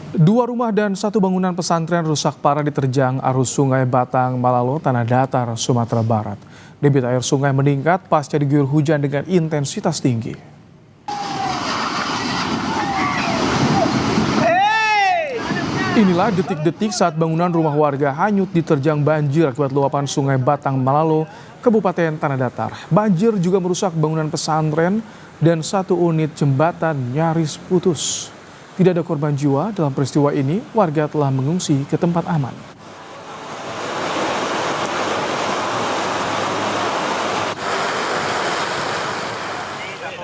Dua rumah dan satu bangunan pesantren rusak parah diterjang arus Sungai Batang Malalo, Tanah Datar, Sumatera Barat. Debit air sungai meningkat pasca diguyur hujan dengan intensitas tinggi. Inilah detik-detik saat bangunan rumah warga hanyut diterjang banjir akibat luapan Sungai Batang Malalo, Kabupaten Tanah Datar. Banjir juga merusak bangunan pesantren dan satu unit jembatan nyaris putus. Tidak ada korban jiwa dalam peristiwa ini, warga telah mengungsi ke tempat aman.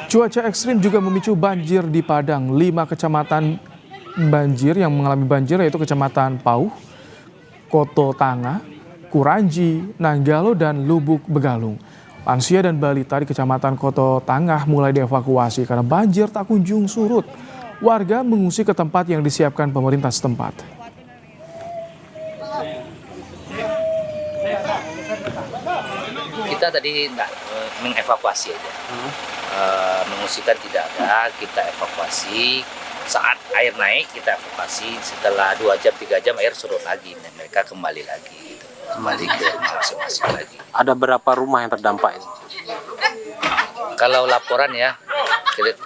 Cuaca ekstrim juga memicu banjir di Padang. 5 kecamatan banjir yang mengalami banjir yaitu Kecamatan Pauh, Koto Tanga, Kuranji, Nanggalo, dan Lubuk Begalung. Lansia dan balita di Kecamatan Koto Tangah mulai dievakuasi karena banjir tak kunjung surut. Warga mengungsi ke tempat yang disiapkan pemerintah setempat. Kita tadi mengevakuasi aja, mengungsikan tidak ada, kita evakuasi. Saat air naik kita evakuasi, setelah 2 jam 3 jam air surut lagi, dan mereka kembali lagi, kembali ke masing-masing lagi. Ada berapa rumah yang terdampak ini? Kalau laporan ya,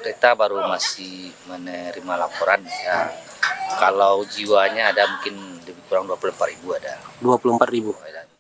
kita baru masih menerima laporan ya. Kalau jiwanya ada mungkin lebih kurang 24.000 ada. 24.000.